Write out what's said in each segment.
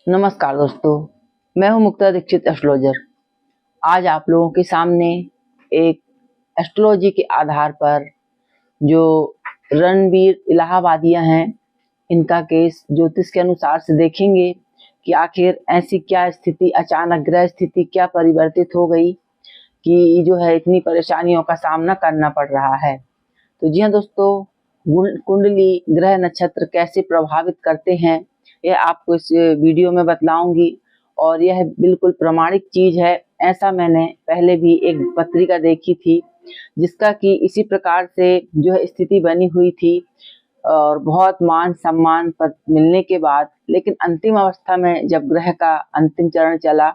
नमस्कार दोस्तों, मैं हूं मुक्ता दीक्षित एस्ट्रोलॉजर। आज आप लोगों के सामने एक एस्ट्रोलॉजी के आधार पर जो रणवीर इलाहाबादिया हैं, इनका केस ज्योतिष के अनुसार से देखेंगे कि आखिर ऐसी क्या स्थिति, अचानक ग्रह स्थिति क्या परिवर्तित हो गई कि जो है इतनी परेशानियों का सामना करना पड़ रहा है। तो जी हाँ दोस्तों, कुंडली ग्रह नक्षत्र कैसे प्रभावित करते हैं, यह आपको इस वीडियो में बतलाऊंगी। और यह बिल्कुल प्रमाणिक चीज है। ऐसा मैंने पहले भी एक पत्रिका देखी थी जिसका कि इसी प्रकार से जो है स्थिति बनी हुई थी और बहुत मान सम्मान पद मिलने के बाद, लेकिन अंतिम अवस्था में जब ग्रह का अंतिम चरण चला,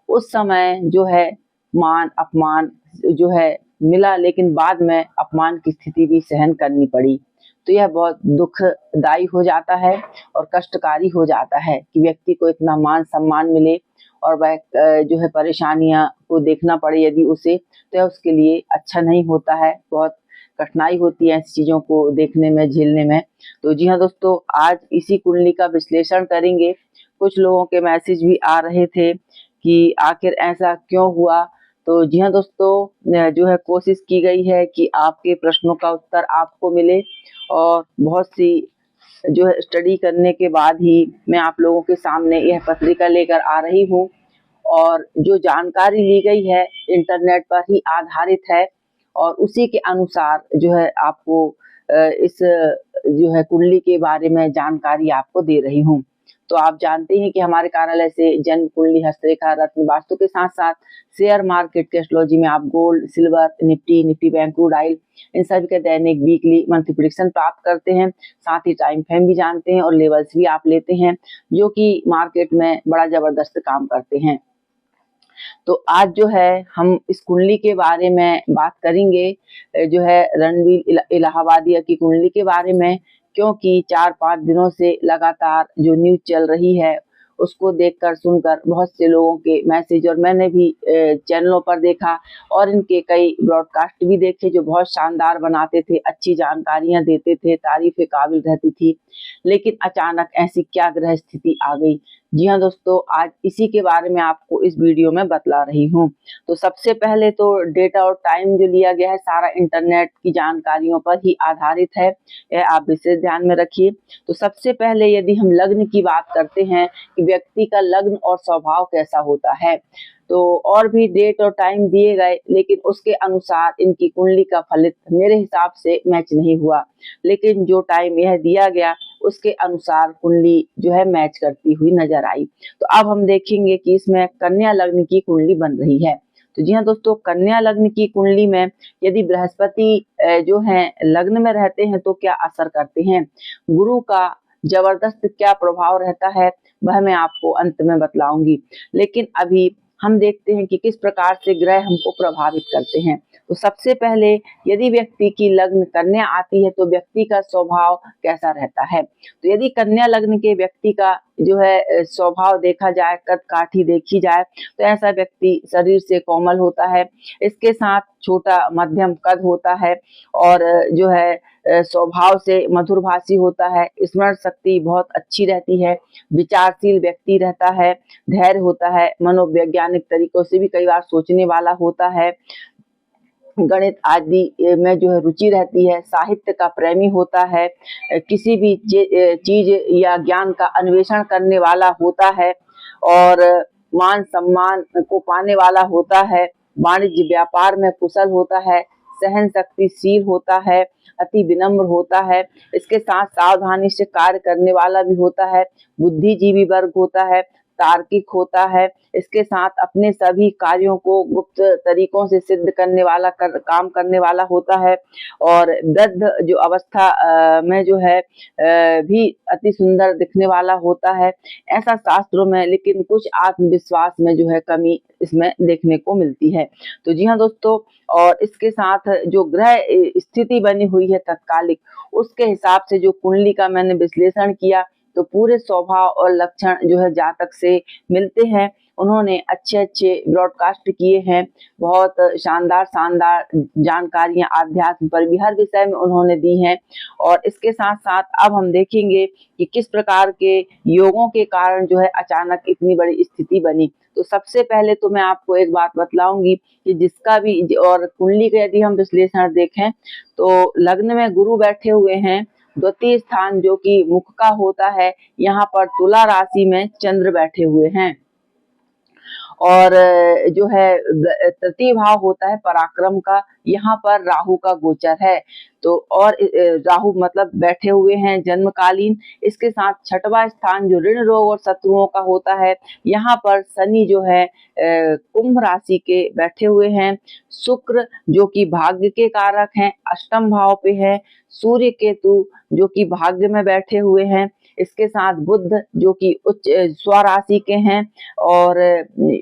उस समय जो है मान अपमान जो है मिला, लेकिन बाद में अपमान की स्थिति भी सहन करनी पड़ी। तो यह बहुत दुखदायी हो जाता है और कष्टकारी हो जाता है कि व्यक्ति को इतना मान सम्मान मिले और वह जो है परेशानियां को देखना पड़े यदि उसे, तो यह उसके लिए अच्छा नहीं होता है। बहुत कठिनाई होती है ऐसी चीजों को देखने में, झेलने में। तो जी हाँ दोस्तों, आज इसी कुंडली का विश्लेषण करेंगे। कुछ लोगों के मैसेज भी आ रहे थे कि आखिर ऐसा क्यों हुआ। तो जी हाँ दोस्तों, जो है कोशिश की गई है कि आपके प्रश्नों का उत्तर आपको मिले और बहुत सी जो है स्टडी करने के बाद ही मैं आप लोगों के सामने यह पत्रिका लेकर आ रही हूँ। और जो जानकारी ली गई है इंटरनेट पर ही आधारित है और उसी के अनुसार जो है आपको इस जो है कुंडली के बारे में जानकारी आपको दे रही हूँ। तो आप जानते हैं कि हमारे कार्यालय से जन्म कुंडली, हस्तरेखा, रत्न, वास्तु के साथ साथ शेयर मार्केट के एस्ट्रोलॉजी में आप gold, silver, Nifty bank, crude oil, इन सभी का दैनिक, वीकली, मंथली प्रेडिक्शन प्राप्त करते हैं। साथ ही टाइम फ्रेम भी जानते हैं और लेवल्स भी आप लेते हैं, जो कि मार्केट में बड़ा जबरदस्त काम करते हैं। तो आज जो है हम इस कुंडली के बारे में बात करेंगे, जो है रणवीर इलाहाबादिया की कुंडली के बारे में, क्योंकि 4-5 दिनों से लगातार जो न्यूज चल रही है उसको देखकर सुनकर बहुत से लोगों के मैसेज, और मैंने भी चैनलों पर देखा और इनके कई ब्रॉडकास्ट भी देखे जो बहुत शानदार बनाते थे, अच्छी जानकारियां देते थे, तारीफ के काबिल रहती थी। लेकिन अचानक ऐसी क्या ग्रह स्थिति आ गई। जी हाँ दोस्तों, आज इसी के बारे में आपको इस वीडियो में बतला रही हूँ। तो सबसे पहले तो डेटा और टाइम जो लिया गया है सारा इंटरनेट की जानकारियों पर ही आधारित है, यह आप विशेष ध्यान में रखिए। तो सबसे पहले यदि हम लग्न की बात करते हैं कि व्यक्ति का लग्न और स्वभाव कैसा होता है, तो और भी डेट और टाइम दिए गए, लेकिन उसके अनुसार इनकी कुंडली का फलित मेरे हिसाब से मैच नहीं हुआ। लेकिन जो टाइम यह दिया गया उसके अनुसार कुंडली जो है मैच करती हुई नजर आई। तो अब हम देखेंगे कि इसमें कन्या लग्न की कुंडली बन रही है। तो जी हाँ दोस्तों, कन्या लग्न की कुंडली में यदि बृहस्पति जो है लग्न में रहते हैं तो क्या असर करते हैं, गुरु का जबरदस्त क्या प्रभाव रहता है, वह मैं आपको अंत में बतलाऊंगी। लेकिन अभी हम देखते हैं कि किस प्रकार से ग्रह हमको प्रभावित करते हैं। तो सबसे पहले यदि व्यक्ति की लग्न कन्या आती है तो व्यक्ति का स्वभाव कैसा रहता है। तो यदि कन्या लग्न के व्यक्ति का जो है स्वभाव देखा जाए, कद काठी देखी जाए, तो ऐसा व्यक्ति शरीर से कोमल होता है, इसके साथ छोटा मध्यम कद होता है और जो है स्वभाव से मधुरभाषी होता है, स्मरण शक्ति बहुत अच्छी रहती है, विचारशील व्यक्ति रहता है, धैर्य होता है, मनोवैज्ञानिक तरीकों से भी कई बार सोचने वाला होता है, गणित आदि में जो है रुचि रहती है, साहित्य का प्रेमी होता है, किसी भी चीज या ज्ञान का अन्वेषण करने वाला होता है और मान सम्मान को पाने वाला होता है, वाणिज्य व्यापार में कुशल होता है, सहन शक्तिशील होता है, अति विनम्र होता है, इसके साथ सावधानी से कार्य करने वाला भी होता है, बुद्धिजीवी वर्ग होता है, तार्किक होता है, इसके साथ अपने सभी कार्यों को गुप्त तरीकों से सिद्ध करने वाला काम करने वाला होता है और वृद्ध जो अवस्था में जो है भी अति सुंदर दिखने वाला होता है, ऐसा शास्त्रों में। लेकिन कुछ आत्मविश्वास में जो है कमी इसमें देखने को मिलती है। तो जी हाँ दोस्तों, और इसके साथ जो ग्रह स्थिति बनी हुई है तत्कालिक, उसके हिसाब से जो कुंडली का मैंने विश्लेषण किया तो पूरे स्वभाव और लक्षण जो है जातक से मिलते हैं उन्होंने अच्छे अच्छे ब्रॉडकास्ट किए हैं, बहुत शानदार शानदार जानकारियां आध्यात्म पर भी हर विषय में उन्होंने दी हैं। और इसके साथ साथ अब हम देखेंगे कि किस प्रकार के योगों के कारण जो है अचानक इतनी बड़ी स्थिति बनी। तो सबसे पहले तो मैं आपको एक बात बतलाऊंगी कि जिसका भी और कुंडली का यदि हम विश्लेषण देखें तो लग्न में गुरु बैठे हुए हैं, द्वितीय स्थान जो कि मुख का होता है, यहाँ पर तुला राशि में चंद्र बैठे हुए हैं, और जो है तृतीय भाव होता है पराक्रम का, यहाँ पर राहु का गोचर है। तो और राहु मतलब बैठे हुए हैं जन्मकालीन। इसके साथ छठवां स्थान जो ऋण रोग और शत्रुओं का होता है, यहाँ पर शनि जो है कुंभ राशि के बैठे हुए हैं। शुक्र जो कि भाग्य के कारक हैं अष्टम भाव पे है। सूर्य केतु जो कि भाग्य में बैठे हुए हैं। इसके साथ बुध जो कि उच्च स्वराशि के हैं और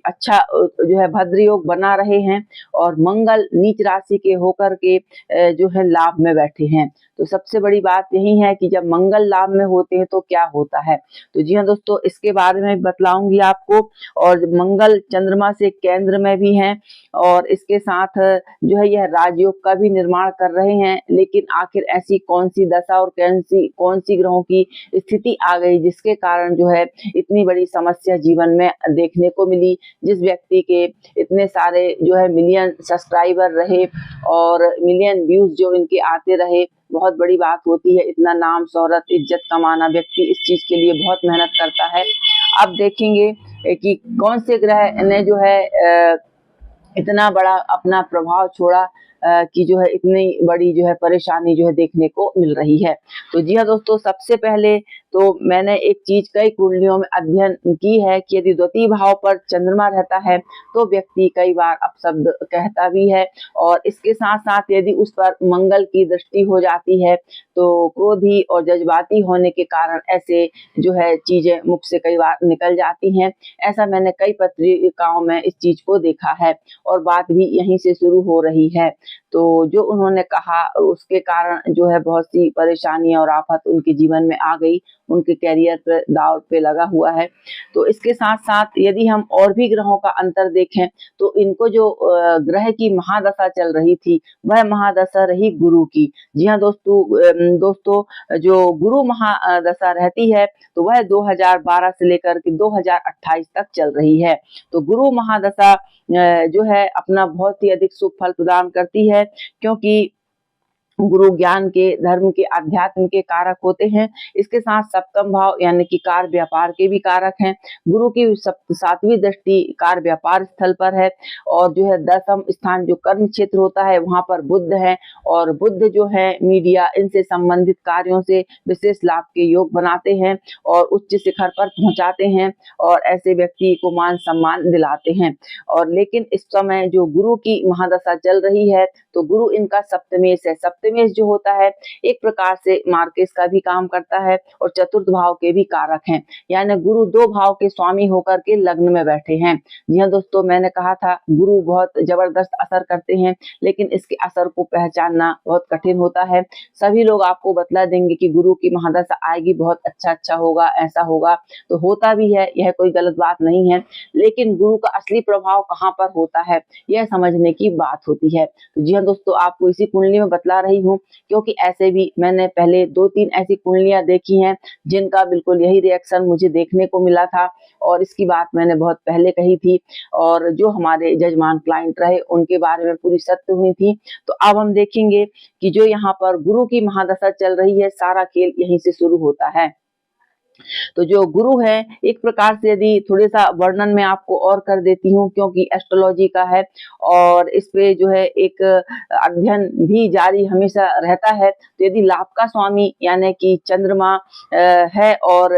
अच्छा जो है भद्र योग बना रहे हैं, और मंगल नीच राशि के होकर के जो है लाभ में बैठे हैं। तो सबसे बड़ी बात यही है कि जब मंगल लाभ में होते हैं तो क्या होता है। तो जी हाँ दोस्तों, इसके बारे में बतलाऊंगी आपको। और मंगल चंद्रमा से केंद्र में भी हैं, और इसके साथ जो है यह राजयोग का भी निर्माण कर रहे हैं। लेकिन आखिर ऐसी कौन सी दशा और कौन सी ग्रहों की स्थिति आ गई जिसके कारण जो है इतनी बड़ी समस्या जीवन में देखने को मिली। जिस व्यक्ति के इतने सारे जो है मिलियन सब्सक्राइबर रहे और मिलियन व्यूज जो इनके आते रहे, बहुत बड़ी बात होती है। इतना नाम शोहरत इज्जत कमाना, व्यक्ति इस चीज के लिए बहुत मेहनत करता है। अब देखेंगे कि कौन से ग्रह ने जो है इतना बड़ा अपना प्रभाव छोड़ा कि जो है इतनी बड़ी जो है परेशानी जो है देखने को मिल रही है। तो जी हाँ दोस्तों, सबसे पहले तो मैंने एक चीज कई कुंडलियों में अध्ययन की है कि यदि द्वितीय भाव पर चंद्रमा रहता है तो व्यक्ति कई बार अपशब्द कहता भी है, और इसके साथ साथ यदि उस पर मंगल की दृष्टि हो जाती है तो क्रोधी और जज्बाती होने के कारण ऐसे जो है चीजें मुख से कई बार निकल जाती हैं। ऐसा मैंने कई पत्रिकाओं में इस चीज को देखा है, और बात भी यहीं से शुरू हो रही है। तो जो उन्होंने कहा उसके कारण जो है बहुत सी परेशानियां और आफत उनके जीवन में आ गई, उनके कैरियर पे दांव पे लगा हुआ है। तो इसके साथ साथ यदि हम और भी ग्रहों का अंतर देखें तो इनको जो ग्रह की महादशा चल रही थी वह महादशा रही गुरु की। जी हाँ दोस्तों, जो गुरु महादशा रहती है तो वह 2012 से लेकर के 2028 तक चल रही है। तो गुरु महादशा जो है अपना बहुत ही अधिक शुभ फल प्रदान करती है, क्योंकि गुरु ज्ञान के, धर्म के, अध्यात्म के कारक होते हैं। इसके साथ सप्तम भाव यानी कि कार व्यापार के भी कारक हैं। गुरु की सातवीं दृष्टि कार व्यापार स्थल पर है, और जो है दसम स्थान जो कर्म क्षेत्र होता है वहां पर बुध है, और बुध जो है मीडिया इनसे संबंधित कार्यों से विशेष लाभ के योग बनाते हैं और उच्च शिखर पर पहुंचाते हैं, और ऐसे व्यक्ति को मान सम्मान दिलाते हैं। और लेकिन इस समय जो गुरु की महादशा चल रही है तो गुरु इनका सप्तमेश है। सप्तमेश जो होता है एक प्रकार से मार्केस का भी काम करता है और चतुर्थ भाव के भी कारक हैं, यानी गुरु दो भाव के स्वामी होकर के लग्न में बैठे हैं। जी हाँ दोस्तों, मैंने कहा था गुरु बहुत जबरदस्त असर करते हैं, लेकिन इसके असर को पहचानना बहुत कठिन होता है। सभी लोग आपको बतला देंगे कि गुरु की महादशा आएगी, बहुत अच्छा होगा, ऐसा होगा, तो होता भी है, यह कोई गलत बात नहीं है। लेकिन गुरु का असली प्रभाव कहाँ पर होता है यह समझने की बात होती है। तो जी हाँ दोस्तों, आपको इसी कुंडली में बतला रही हूँ, क्योंकि ऐसे भी मैंने पहले 2-3 ऐसी कुंडलियां देखी हैं जिनका बिल्कुल यही रिएक्शन मुझे देखने को मिला था, और इसकी बात मैंने बहुत पहले कही थी, और जो हमारे जजमान क्लाइंट रहे उनके बारे में पूरी सत्य हुई थी। तो अब हम देखेंगे कि जो यहाँ पर गुरु की महादशा चल रही है, सारा खेल यहीं से शुरू होता है। तो जो गुरु है, एक प्रकार से यदि थोड़े सा वर्णन में आपको और कर देती हूँ, क्योंकि एस्ट्रोलॉजी का है और इस पे जो है एक अध्ययन भी जारी हमेशा रहता है। तो यदि लाभ का स्वामी यानी कि चंद्रमा है और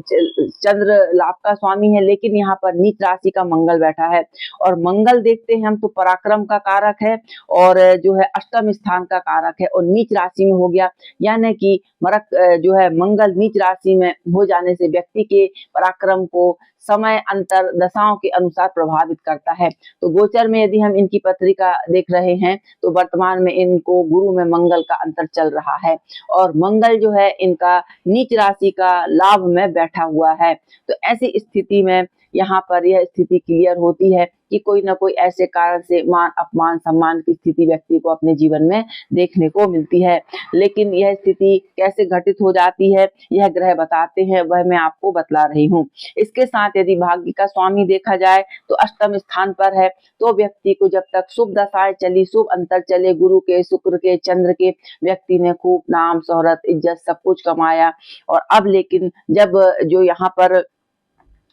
चंद्र लाभ का स्वामी है, लेकिन यहाँ पर नीच राशि का मंगल बैठा है, और मंगल देखते हैं हम तो पराक्रम का कारक है और जो है अष्टम स्थान का कारक है, और नीच राशि में हो गया, यानी कि जो है मंगल नीच राशि में हो जाने से व्यक्ति के पराक्रम को समय अंतर दशाओं के अनुसार प्रभावित करता है। तो गोचर में यदि हम इनकी पत्रिका देख रहे हैं तो वर्तमान में इनको गुरु में मंगल का अंतर चल रहा है, और मंगल जो है इनका नीच राशि का लाभ में बैठा हुआ है। तो ऐसी स्थिति में यहाँ पर यह स्थिति क्लियर होती है कि कोई न कोई ऐसे कारण से मान अपमान सम्मान की स्थिति व्यक्ति को अपने जीवन में देखने को मिलती है। लेकिन यह स्थिति कैसे घटित हो जाती है, यह ग्रह बताते हैं, वह मैं आपको बतला रही हूँ। इसके साथ यदि भाग्य का स्वामी देखा जाए तो अष्टम स्थान पर है, तो व्यक्ति को जब तक शुभ दशाएं चली, शुभ अंतर चले, गुरु के, शुक्र के, चंद्र के, व्यक्ति ने खूब नाम शोहरत इज्जत सब कुछ कमाया। और अब लेकिन जब जो यहाँ पर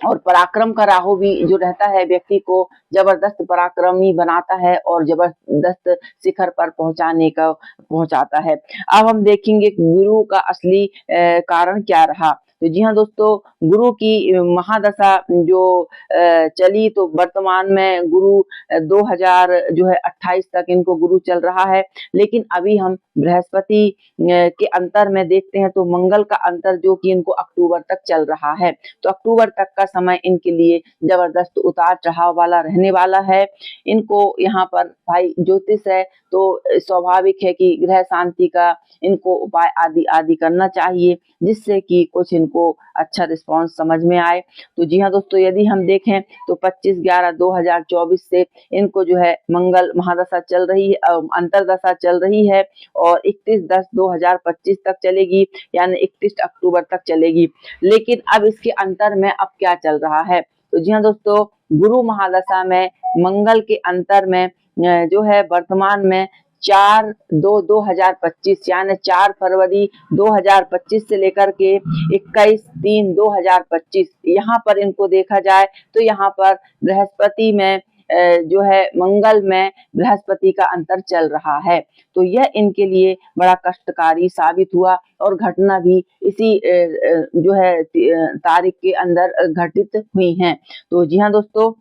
और पराक्रम का राहु भी जो रहता है व्यक्ति को जबरदस्त पराक्रमी बनाता है और जबरदस्त शिखर पर पहुंचाता है। अब हम देखेंगे गुरु का असली कारण क्या रहा। तो जी हाँ दोस्तों, गुरु की महादशा जो चली, तो वर्तमान में गुरु 2028 तक इनको गुरु चल रहा है। लेकिन अभी हम बृहस्पति के अंतर में देखते हैं तो मंगल का अंतर जो कि इनको अक्टूबर तक चल रहा है। तो अक्टूबर तक का समय इनके लिए जबरदस्त उतार चढ़ाव वाला रहने वाला है। इनको यहाँ पर भाई ज्योतिष है तो स्वाभाविक है कि ग्रह शांति का इनको उपाय आदि आदि करना चाहिए, जिससे कि कुछ इनको अच्छा रिस्पांस समझ में आए। तो जी हाँ दोस्तों, यदि हम देखें तो 25/11/2024 से इनको जो है मंगल महादशा चल रही है, अंतरदशा चल रही है और 31/10/2025 तक चलेगी, यानी 31 अक्टूबर तक चलेगी। लेकिन अब इसके अंतर में अब क्या चल रहा है, तो जी हाँ दोस्तों, गुरु महादशा में मंगल के अंतर में जो है वर्तमान में 4/2/2025 यानी 4 फरवरी 2025 से लेकर के 21/3/2025 यहाँ पर इनको देखा जाए तो यहाँ पर बृहस्पति में जो है मंगल में बृहस्पति का अंतर चल रहा है। तो यह इनके लिए बड़ा कष्टकारी साबित हुआ और घटना भी इसी जो है तारीख के अंदर घटित हुई हैं। तो जी हाँ दोस्तों,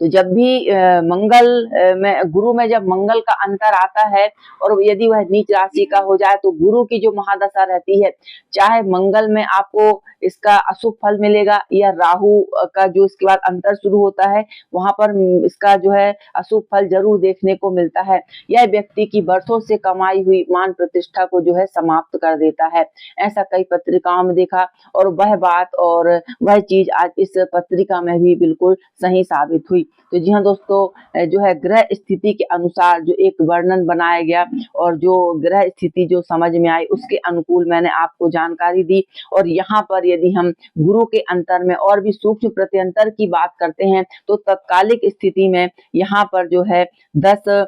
तो जब भी मंगल में गुरु में जब मंगल का अंतर आता है और यदि वह नीच राशि का हो जाए तो गुरु की जो महादशा रहती है, चाहे मंगल में आपको इसका अशुभ फल मिलेगा या राहु का जो इसके बाद अंतर शुरू होता है वहां पर इसका जो है अशुभ फल जरूर देखने को मिलता है। यह व्यक्ति की वर्षों से कमाई हुई मान प्रतिष्ठा को जो है समाप्त कर देता है। ऐसा कई पत्रिकाओं में देखा और वह बात और वह चीज आज इस पत्रिका में भी बिल्कुल सही साबित हुई। तो जी हाँ दोस्तों, जो है ग्रह स्थिति के अनुसार जो एक वर्णन बनाया गया और जो ग्रह स्थिति जो समझ में आई उसके अनुकूल मैंने आपको जानकारी दी। और यहाँ पर यदि हम गुरु के अंतर में और भी सूक्ष्म प्रत्यंतर की बात करते हैं तो तत्कालिक स्थिति में यहाँ पर जो है 10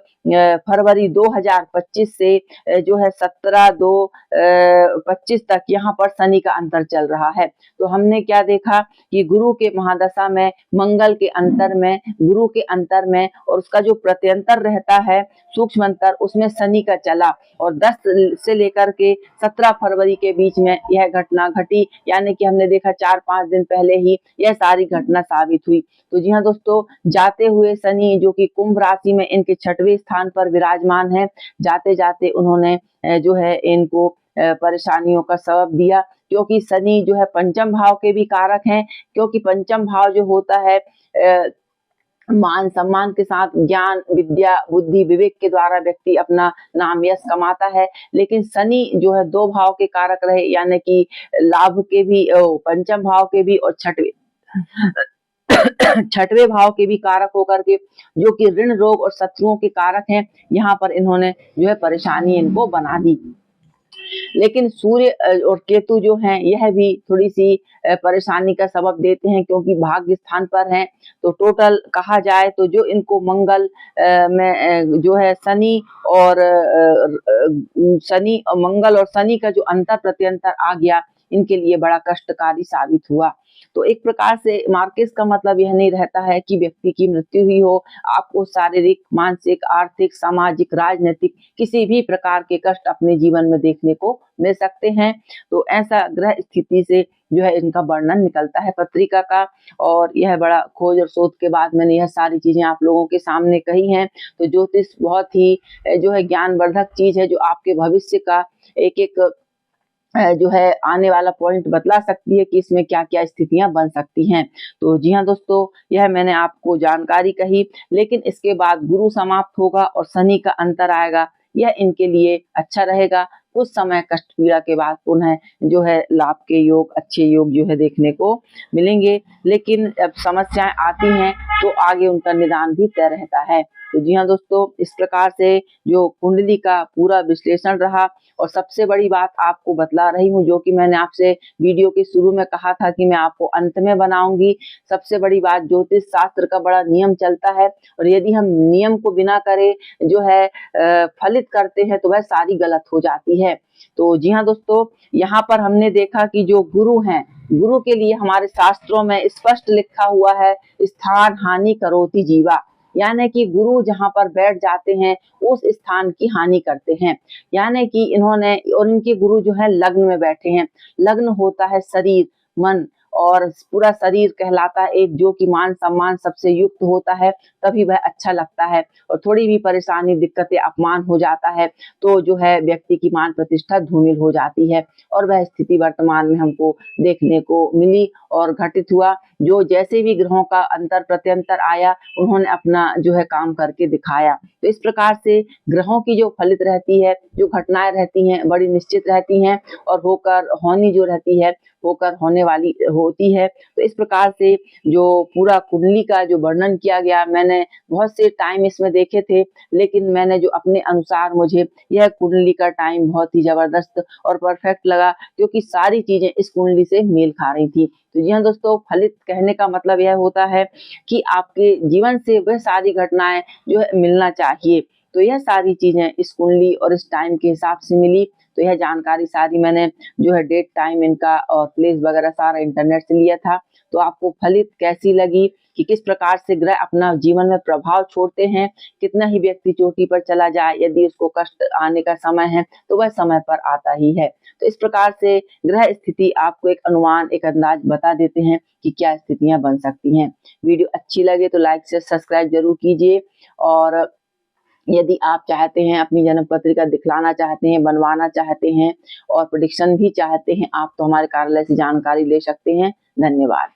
फरवरी 2025 से जो है 17/2/25 तक यहाँ पर शनि का अंतर चल रहा है। तो हमने क्या देखा कि गुरु के महादशा में मंगल के अंतर में, गुरु के अंतर में और उसका जो प्रत्यंतर रहता है सूक्ष्म अंतर, उसमें शनि का चला और 10 से लेकर के 17 फरवरी के बीच में यह घटना घटी, यानी कि हमने देखा 4-5 दिन पहले ही यह सारी घटना साबित हुई। तो जी हाँ दोस्तों, जाते हुए शनि जो कि कुंभ राशि में इनके 6वें स्थान पर विराजमान है, जाते जाते उन्होंने जो है इनको परेशानियों का सबब दिया, क्योंकि शनि जो है पंचम भाव के भी कारक हैं। क्योंकि पंचम भाव जो होता है मान सम्मान के साथ ज्ञान विद्या बुद्धि विवेक के द्वारा व्यक्ति अपना नाम यश कमाता है। लेकिन शनि जो है 2 भाव के कारक रहे, यानी कि लाभ के भी, पंचम भाव के भी और 6वें भाव के भी कारक होकर के जो कि ऋण रोग और शत्रुओं के कारक हैं, यहाँ पर इन्होंने जो है परेशानी इनको बना दी। लेकिन सूर्य और केतु जो हैं यह भी थोड़ी सी परेशानी का सबब देते हैं, क्योंकि भाग्य स्थान पर हैं। तो टोटल कहा जाए तो जो इनको मंगल में जो है शनि और मंगल और शनि का जो अंतर प्रत्यंतर आ गया, इनके लिए बड़ा कष्टकारी साबित हुआ। तो एक प्रकार से मार्केस का मतलब यह नहीं रहता है कि व्यक्ति की मृत्यु ही हो, आपको शारीरिक, मानसिक, आर्थिक, सामाजिक, राजनीतिक किसी भी प्रकार के कष्ट अपने जीवन में देखने को मिल सकते हैं। तो ऐसा ग्रह स्थिति से जो है इनका वर्णन निकलता है पत्रिका का, और यह बड़ा खोज और शोध के बाद मैंने यह सारी चीजें आप लोगों के सामने कही हैं। तो ज्योतिष बहुत ही जो है ज्ञानवर्धक चीज है, जो आपके भविष्य का एक एक जो है आने वाला पॉइंट बतला सकती है कि इसमें क्या क्या स्थितियां बन सकती हैं। तो जी हाँ दोस्तों, यह मैंने आपको जानकारी कही। लेकिन इसके बाद गुरु समाप्त होगा और शनि का अंतर आएगा, यह इनके लिए अच्छा रहेगा। कुछ समय कष्ट पीड़ा के बाद पुनः जो है लाभ के योग, अच्छे योग जो है देखने को मिलेंगे। लेकिन अब समस्याएं आती हैं तो आगे उनका निदान भी तय रहता है। तो जी हाँ दोस्तों, इस प्रकार से जो कुंडली का पूरा विश्लेषण रहा, और सबसे बड़ी बात आपको बतला रही हूँ, जो कि मैंने आपसे वीडियो के शुरू में कहा था कि मैं आपको अंत में बनाऊंगी। सबसे बड़ी बात, ज्योतिष शास्त्र का बड़ा नियम चलता है, और यदि हम नियम को बिना करे जो है फलित करते हैं तो वह सारी गलत हो जाती है। तो जी हाँ दोस्तों, यहाँ पर हमने देखा कि जो गुरु हैं, गुरु के लिए हमारे शास्त्रों में स्पष्ट लिखा हुआ है, स्थान हानि करोति जीवा, यानी कि गुरु जहाँ पर बैठ जाते हैं उस स्थान की हानि करते हैं। यानी कि इन्होंने और इनके गुरु जो है लग्न में बैठे हैं। लग्न होता है शरीर, मन और पूरा शरीर कहलाता है एक, जो कि मान सम्मान सबसे युक्त होता है, तभी वह अच्छा लगता है। और थोड़ी भी परेशानी, दिक्कतें, अपमान हो जाता है तो जो है व्यक्ति की मान प्रतिष्ठा धूमिल हो जाती है, और वह स्थिति वर्तमान में हमको देखने को मिली और घटित हुआ। जो जैसे भी ग्रहों का अंतर प्रत्यंतर आया, उन्होंने अपना जो है काम करके दिखाया। तो इस प्रकार से ग्रहों की जो फलित रहती है, जो घटनाएं रहती हैं, बड़ी निश्चित रहती हैं, और होकर होनी जो रहती है, होकर होने वाली होती है। तो इस प्रकार से जो पूरा कुंडली का जो वर्णन किया गया, मैंने बहुत से टाइम इसमें देखे थे, लेकिन मैंने जो अपने अनुसार, मुझे यह कुंडली का टाइम बहुत ही जबरदस्त और परफेक्ट लगा, क्योंकि सारी चीजें इस कुंडली से मेल खा रही थी। तो जी हाँ दोस्तों, फलित कहने का मतलब यह होता है कि आपके जीवन से वह सारी घटनाएं जो है मिलना चाहिए। तो यह सारी चीजें इस कुंडली और इस टाइम के हिसाब से मिली। तो यह जानकारी सारी मैंने जो है डेट, टाइम इनका और प्लेस वगैरह सारा इंटरनेट से लिया था। तो आपको फलित कैसी लगी, कि किस प्रकार से ग्रह अपना जीवन में प्रभाव छोड़ते हैं, कितना ही व्यक्ति चोटी पर चला जाए, यदि उसको कष्ट आने का समय है तो वह समय पर आता ही है। तो इस प्रकार से ग्रह स्थिति आपको एक अनुमान, एक अंदाज बता देते हैं कि क्या स्थितियां बन सकती हैं। वीडियो अच्छी लगे तो लाइक से सब्सक्राइब जरूर कीजिए, और यदि आप चाहते हैं, अपनी जन्म पत्रिका दिखलाना चाहते हैं, बनवाना चाहते हैं और प्रेडिक्शन भी चाहते हैं आप, तो हमारे कार्यालय से जानकारी ले सकते हैं। धन्यवाद।